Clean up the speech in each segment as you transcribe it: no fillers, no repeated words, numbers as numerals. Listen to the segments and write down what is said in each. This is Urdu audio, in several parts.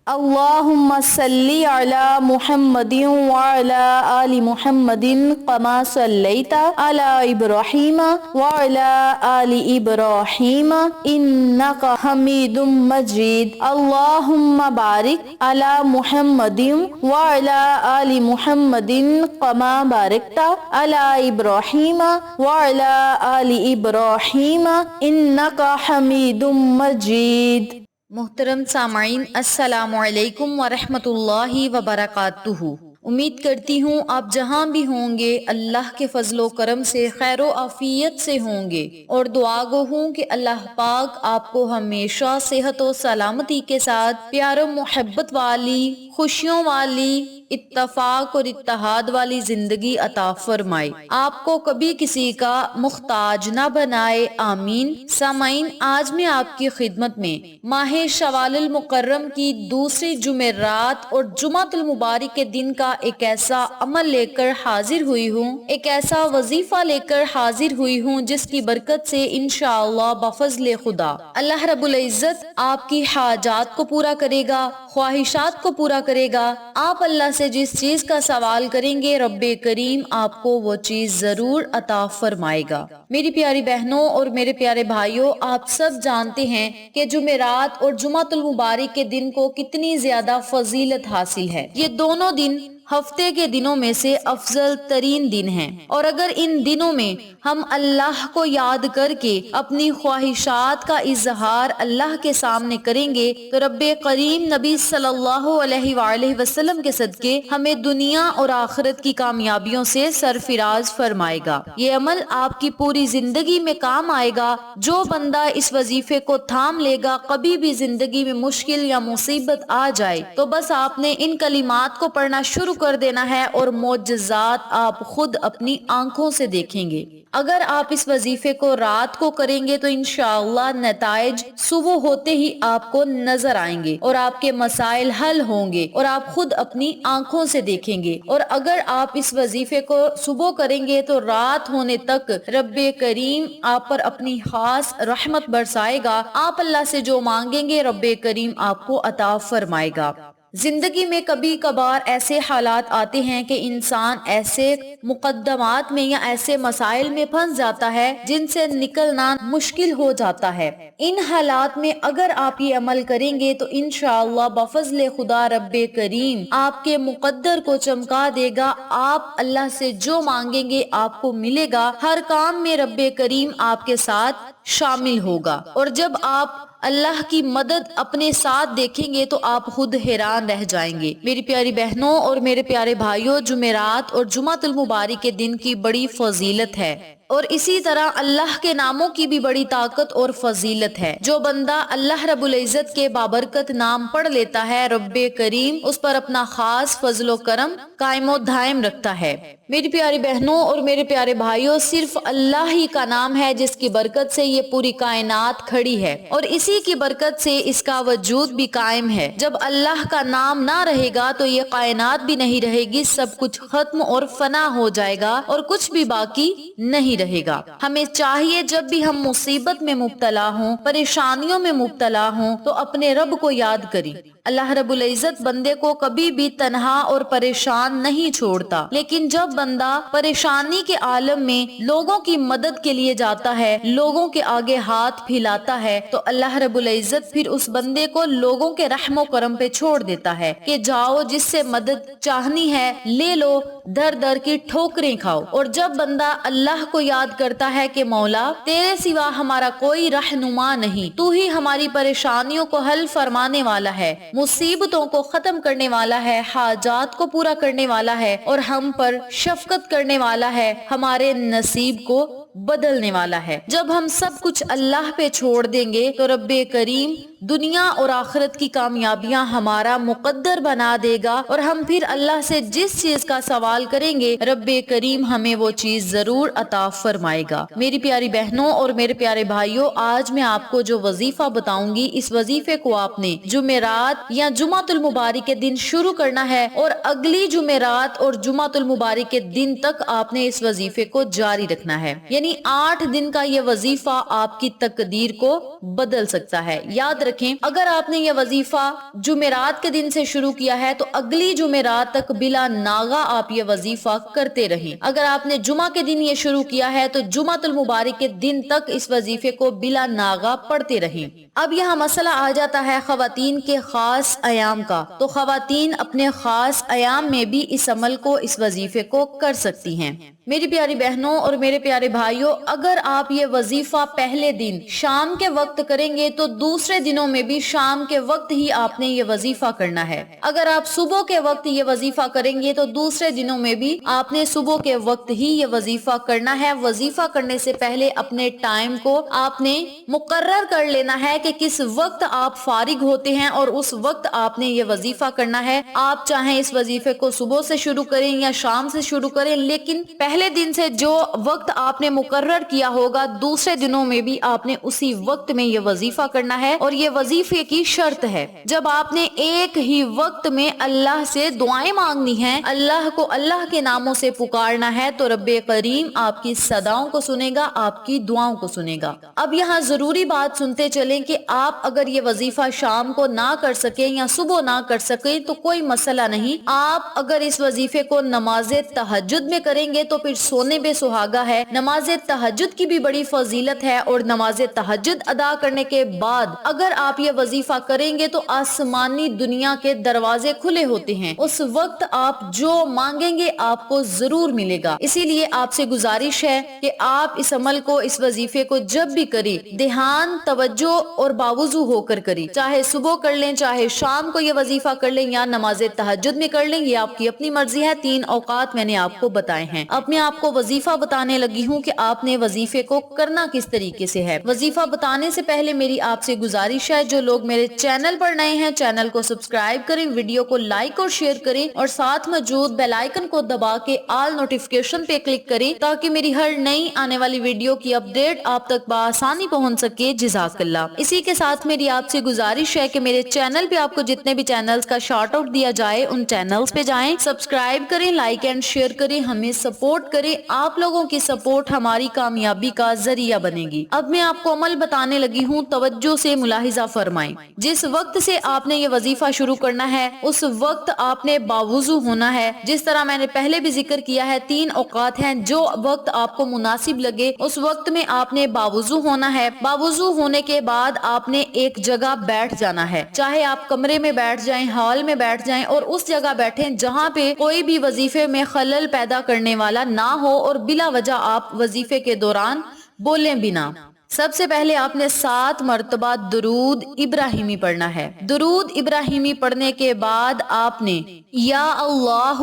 اللهم صل على محمد وعلى آل محمد كما صليت على إبراهيم وعلى آل إبراهيم إنك حميد مجيد. اللهم بارك على محمد وعلى آل محمد كما باركت على إبراهيم وعلى آل إبراهيم إنك حميد مجيد. محترم سامعین، السلام علیکم ورحمۃ اللہ وبرکاتہ۔ امید کرتی ہوں آپ جہاں بھی ہوں گے اللہ کے فضل و کرم سے خیر و عافیت سے ہوں گے، اور دعا گو ہوں کہ اللہ پاک آپ کو ہمیشہ صحت و سلامتی کے ساتھ پیار و محبت والی، خوشیوں والی، اتفاق اور اتحاد والی زندگی عطا فرمائے، آپ کو کبھی کسی کا محتاج نہ بنائے، آمین۔ سامعین، آج میں آپ کی خدمت میں ماہ شوال المکرم کی دوسری جمعرات اور جمعۃ المبارک کے دن کا ایک ایسا عمل لے کر حاضر ہوئی ہوں، ایک ایسا وظیفہ لے کر حاضر ہوئی ہوں جس کی برکت سے انشاءاللہ بفضل خدا اللہ رب العزت آپ کی حاجات کو پورا کرے گا، خواہشات کو پورا کرے گا۔ آپ اللہ سے جس چیز کا سوال کریں گے رب کریم آپ کو وہ چیز ضرور عطا فرمائے گا۔ میری پیاری بہنوں اور میرے پیارے بھائیوں، آپ سب جانتے ہیں کہ جمعرات اور جمعۃ المبارک کے دن کو کتنی زیادہ فضیلت حاصل ہے۔ یہ دونوں دن ہفتے کے دنوں میں سے افضل ترین دن ہیں، اور اگر ان دنوں میں ہم اللہ کو یاد کر کے اپنی خواہشات کا اظہار اللہ کے سامنے کریں گے تو رب کریم نبی صلی اللہ علیہ وآلہ وسلم کے صدقے ہمیں دنیا اور آخرت کی کامیابیوں سے سرفراز فرمائے گا۔ یہ عمل آپ کی پوری زندگی میں کام آئے گا۔ جو بندہ اس وظیفے کو تھام لے گا، کبھی بھی زندگی میں مشکل یا مصیبت آ جائے تو بس آپ نے ان کلمات کو پڑھنا شروع کر دینا ہے اور معجزات آپ خود اپنی آنکھوں سے دیکھیں گے۔ اگر آپ اس وظیفے کو رات کو کریں گے تو انشاءاللہ نتائج صبح ہوتے ہی آپ کو نظر آئیں گے اور آپ کے مسائل حل ہوں گے اور آپ خود اپنی آنکھوں سے دیکھیں گے۔ اور اگر آپ اس وظیفے کو صبح کریں گے تو رات ہونے تک رب کریم آپ پر اپنی خاص رحمت برسائے گا۔ آپ اللہ سے جو مانگیں گے رب کریم آپ کو عطا فرمائے گا۔ زندگی میں کبھی کبھار ایسے حالات آتے ہیں کہ انسان ایسے مقدمات میں یا ایسے مسائل میں پھنس جاتا ہے جن سے نکلنا مشکل ہو جاتا ہے۔ ان حالات میں اگر آپ یہ عمل کریں گے تو انشاءاللہ بفضل خدا رب کریم آپ کے مقدر کو چمکا دے گا۔ آپ اللہ سے جو مانگیں گے آپ کو ملے گا۔ ہر کام میں رب کریم آپ کے ساتھ شامل ہوگا، اور جب آپ اللہ کی مدد اپنے ساتھ دیکھیں گے تو آپ خود حیران رہ جائیں گے۔ میری پیاری بہنوں اور میرے پیارے بھائیوں، جمعرات اور جمعۃ المبارک کے دن کی بڑی فضیلت ہے، اور اسی طرح اللہ کے ناموں کی بھی بڑی طاقت اور فضیلت ہے۔ جو بندہ اللہ رب العزت کے بابرکت نام پڑھ لیتا ہے رب کریم اس پر اپنا خاص فضل و کرم قائم و دائم رکھتا ہے۔ میری پیاری بہنوں اور میرے پیارے بھائیوں، صرف اللہ ہی کا نام ہے جس کی برکت سے یہ پوری کائنات کھڑی ہے، اور اسی کی برکت سے اس کا وجود بھی قائم ہے۔ جب اللہ کا نام نہ رہے گا تو یہ کائنات بھی نہیں رہے گی، سب کچھ ختم اور فنا ہو جائے گا اور کچھ بھی باقی نہیں رہے گا۔ ہمیں چاہیے جب بھی ہم مصیبت میں مبتلا ہوں، پریشانیوں میں مبتلا ہوں تو اپنے رب کو یاد کریں۔ اللہ رب العزت بندے کو کبھی بھی تنہا اور پریشان نہیں چھوڑتا، لیکن جب بندہ پریشانی کے عالم میں لوگوں کی مدد کے لیے جاتا ہے، لوگوں کے آگے ہاتھ پھیلاتا ہے تو اللہ رب العزت پھر اس بندے کو لوگوں کے رحم و کرم پہ چھوڑ دیتا ہے کہ جاؤ جس سے مدد چاہنی ہے لے لو، در در کی ٹھوکریں کھاؤ۔ اور جب بندہ اللہ کو یاد کرتا ہے کہ مولا تیرے سوا ہمارا کوئی رہنما نہیں، تو ہی ہماری پریشانیوں کو حل فرمانے والا ہے، مصیبتوں کو ختم کرنے والا ہے، حاجات کو پورا کرنے والا ہے اور ہم پر شفقت کرنے والا ہے، ہمارے نصیب کو بدلنے والا ہے۔ جب ہم سب کچھ اللہ پہ چھوڑ دیں گے تو رب کریم دنیا اور آخرت کی کامیابیاں ہمارا مقدر بنا دے گا، اور ہم پھر اللہ سے جس چیز کا سوال کریں گے رب کریم ہمیں وہ چیز ضرور عطا فرمائے گا۔ میری پیاری بہنوں اور میرے پیارے بھائیوں، آج میں آپ کو جو وظیفہ بتاؤں گی، اس وظیفے کو آپ نے جمعرات یا جمعۃ المبارک کے دن شروع کرنا ہے، اور اگلی جمعرات اور جمعۃ المبارک کے دن تک آپ نے اس وظیفے کو جاری رکھنا ہے۔ یعنی 8 دن کا یہ وظیفہ آپ کی تقدیر کو بدل سکتا ہے۔ یاد رکھیں رکھیں اگر آپ نے یہ وظیفہ جمعرات کے دن سے شروع کیا ہے تو اگلی جمعرات تک بلا ناغہ آپ یہ وظیفہ کرتے رہیں. اگر آپ نے جمعہ کے دن یہ شروع کیا ہے تو جمعہ المبارک کے دن تک اس وظیفے کو بلا ناغہ پڑھتے رہیں. اب یہاں مسئلہ آ جاتا ہے خواتین کے خاص ایام کا. تو خواتین اپنے خاص ایام میں بھی اس عمل کو، اس وظیفے کو کر سکتی ہیں. میری پیاری بہنوں اور میرے پیارے بھائیوں، اگر آپ یہ وظیفہ پہلے دن شام کے وقت کریں گے تو دوسرے دنوں میں بھی شام کے وقت ہی آپ نے یہ وظیفہ کرنا ہے. اگر آپ صبح کے وقت یہ وظیفہ کریں گے تو دوسرے دنوں میں بھی آپ نے صبح کے وقت ہی یہ وظیفہ کرنا ہے. وظیفہ کرنے سے پہلے اپنے ٹائم کو آپ نے مقرر کر لینا ہے کہ کس وقت آپ فارغ ہوتے ہیں اور اس وقت آپ نے یہ وظیفہ کرنا ہے. آپ چاہیں اس وظیفے کو صبح سے شروع کریں یا شام سے شروع کریں، لیکن پہلے دن سے جو وقت آپ نے مقرر کیا ہوگا دوسرے دنوں میں بھی آپ نے اسی وقت میں یہ وظیفہ کرنا ہے. اور یہ وظیفے کی شرط ہے، جب آپ نے ایک ہی وقت میں اللہ سے دعائیں مانگنی ہیں، اللہ کو اللہ کے ناموں سے پکارنا ہے، تو رب کریم آپ کی صداؤں کو سنے گا، آپ کی دعاؤں کو سنے گا. اب یہاں ضروری بات سنتے چلیں کہ آپ اگر یہ وظیفہ شام کو نہ کر سکیں یا صبح نہ کر سکیں تو کوئی مسئلہ نہیں. آپ اگر اس وظیفے کو نماز تہجد میں کریں گے تو پھر سونے بے سہاگا ہے. نماز تہجد کی بھی بڑی فضیلت ہے، اور نماز تہجد ادا کرنے کے بعد اگر آپ یہ وظیفہ کریں گے تو آسمانی دنیا کے دروازے کھلے ہوتے ہیں. اس وقت آپ جو مانگیں گے آپ کو ضرور ملے گا. اسی لیے آپ سے گزارش ہے کہ آپ اس عمل کو، اس وظیفے کو جب بھی کریں دھیان، توجہ اور باوضو ہو کر کریں. چاہے صبح کر لیں، چاہے شام کو یہ وظیفہ کر لیں یا نماز تہجد میں کر لیں، یہ آپ کی اپنی مرضی ہے. 3 اوقات میں نے آپ کو بتائے ہیں. اب میں آپ کو وظیفہ بتانے لگی ہوں کہ آپ نے وظیفے کو کرنا کس طریقے سے ہے. وظیفہ بتانے سے پہلے میری آپ سے گزارش ہے، جو لوگ میرے چینل پر نئے ہیں چینل کو سبسکرائب کریں، ویڈیو کو لائک اور شیئر کریں، اور ساتھ موجود بیل آئیکن کو دبا کے آل نوٹیفیکیشن پہ کلک کریں تاکہ میری ہر نئی آنے والی ویڈیو کی اپڈیٹ آپ تک بآسانی پہنچ سکے. جزاک اللہ. اسی کے ساتھ میری آپ سے گزارش ہے کہ میرے چینل پہ آپ کو جتنے بھی چینلز کا شارٹ آؤٹ دیا جائے ان چینلز پہ جائیں، سبسکرائب کریں، لائک اینڈ شیئر کریں، ہمیں سپورٹ کریں. آپ لوگوں کی سپورٹ ہماری کامیابی کا ذریعہ بنے گی. اب میں آپ کو عمل بتانے لگی ہوں، توجہ سے ملاحظہ فرمائیں. جس وقت سے آپ نے یہ وظیفہ شروع کرنا ہے اس وقت آپ نے باوضو ہونا ہے. جس طرح میں نے پہلے بھی ذکر کیا ہے 3 اوقات ہیں، جو وقت آپ کو مناسب لگے اس وقت میں آپ نے باوضو ہونا ہے. باوضو ہونے کے بعد آپ نے ایک جگہ بیٹھ جانا ہے، چاہے آپ کمرے میں بیٹھ جائیں، ہال میں بیٹھ جائیں، اور اس جگہ بیٹھیں جہاں پہ کوئی بھی وظیفے میں خلل پیدا کرنے والا نہ ہو، اور بلا وجہ آپ وظیفے کے دوران بولیں بھی نہ. سب سے پہلے آپ نے 7 مرتبہ درود ابراہیمی پڑھنا ہے. درود ابراہیمی پڑھنے کے بعد آپ نے یا اللہ،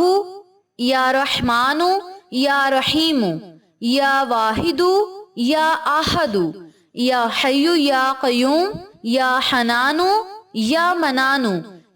یا رحمان، یا رحیم، یا واحد، یا احد، یا حی یا قیوم، یا حنان، یا منان،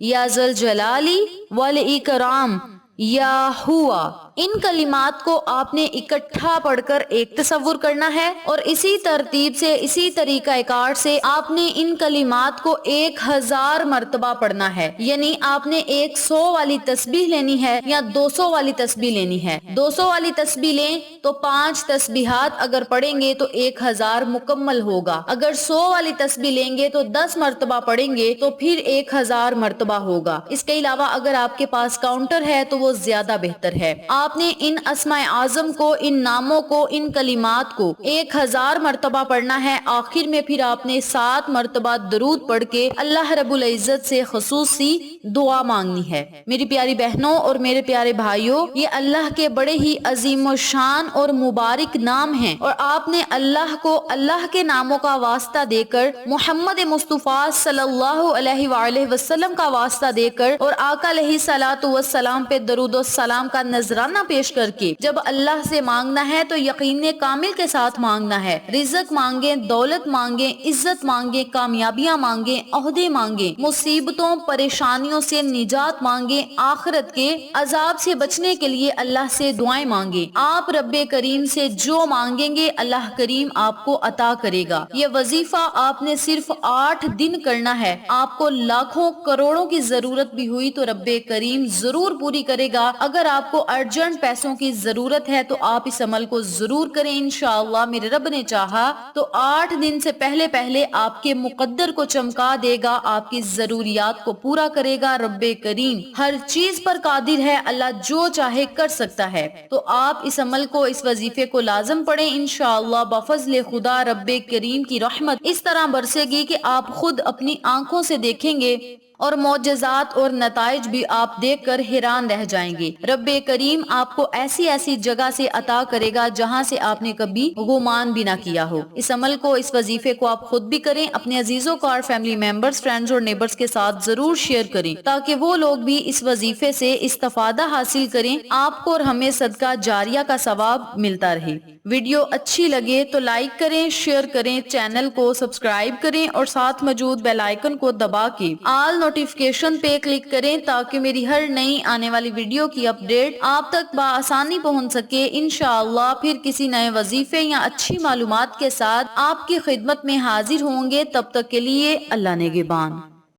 یا ذل جلالی والاکرام، یا ہوا، ان کلمات کو آپ نے اکٹھا پڑھ کر ایک تصور کرنا ہے، اور اسی ترتیب سے، اسی طریقہ کار سے آپ نے ان کلمات کو 1000 مرتبہ پڑھنا ہے. یعنی آپ نے 100 والی تسبیح لینی ہے یا 200 والی تسبیح لینی ہے. 200 والی تسبیح لیں تو 5 تسبیحات اگر پڑھیں گے تو 1000 مکمل ہوگا. اگر 100 والی تسبیح لیں گے تو 10 مرتبہ پڑھیں گے تو پھر 1000 مرتبہ ہوگا. اس کے علاوہ اگر آپ کے پاس کاؤنٹر ہے تو وہ زیادہ بہتر ہے. آپ نے ان اسماء اعظم کو، ان ناموں کو، ان کلمات کو 1000 مرتبہ پڑھنا ہے. آخر میں پھر آپ نے 7 مرتبہ درود پڑھ کے اللہ رب العزت سے خصوصی دعا مانگنی ہے. میری پیاری بہنوں اور میرے پیارے بھائیوں، یہ اللہ کے بڑے ہی عظیم و شان اور مبارک نام ہیں، اور آپ نے اللہ کو اللہ کے ناموں کا واسطہ دے کر، محمد مصطفیٰ صلی اللہ علیہ وآلہ وسلم کا واسطہ دے کر، اور آقا علیہ الصلوۃ والسلام پہ درود و سلام کا نذرانہ پیش کر کے جب اللہ سے مانگنا ہے تو یقین کامل کے ساتھ مانگنا ہے. رزق مانگیں، دولت مانگیں، عزت مانگیں، کامیابیاں مانگیں، عہدے مانگیں، مصیبتوں، پریشانیوں برائیوں سے نجات مانگیں، آخرت کے عذاب سے بچنے کے لیے اللہ سے دعائیں مانگیں۔ آپ رب کریم سے جو مانگیں گے اللہ کریم آپ کو عطا کرے گا۔ یہ وظیفہ آپ نے صرف 8 دن کرنا ہے۔ آپ کو لاکھوں کروڑوں کی ضرورت بھی ہوئی تو رب کریم ضرور پوری کرے گا۔ اگر آپ کو ارجنٹ پیسوں کی ضرورت ہے تو آپ اس عمل کو ضرور کریں، انشاءاللہ میرے رب نے چاہا تو 8 دن سے پہلے آپ کے مقدر کو چمکا دے گا، آپ کی ضروریات کو پورا کرے گا۔ رب کریم ہر چیز پر قادر ہے، اللہ جو چاہے کر سکتا ہے۔ تو آپ اس عمل کو، اس وظیفے کو لازم پڑھیں، انشاءاللہ بفضل خدا رب کریم کی رحمت اس طرح برسے گی کہ آپ خود اپنی آنکھوں سے دیکھیں گے اور معجزات اور نتائج بھی آپ دیکھ کر حیران رہ جائیں گے۔ رب کریم آپ کو ایسی ایسی جگہ سے عطا کرے گا جہاں سے آپ نے کبھی گمان بھی نہ کیا ہو۔ اس عمل کو، اس وظیفے کو آپ خود بھی کریں، اپنے عزیزوں کو اور فیملی ممبرز، فرینڈز اور نیبرز کے ساتھ ضرور شیئر کریں تاکہ وہ لوگ بھی اس وظیفے سے استفادہ حاصل کریں، آپ کو اور ہمیں صدقہ جاریہ کا ثواب ملتا رہے۔ ویڈیو اچھی لگے تو لائک کریں، شیئر کریں، چینل کو سبسکرائب کریں اور ساتھ موجود بیل آئیکن کو دبا کے آل نوٹیفیکیشن پہ کلک کریں تاکہ میری ہر نئی آنے والی ویڈیو کی اپڈیٹ آپ تک بآسانی پہنچ سکے۔ انشاءاللہ پھر کسی نئے وظیفے یا اچھی معلومات کے ساتھ آپ کی خدمت میں حاضر ہوں گے، تب تک کے لیے اللہ نگہبان۔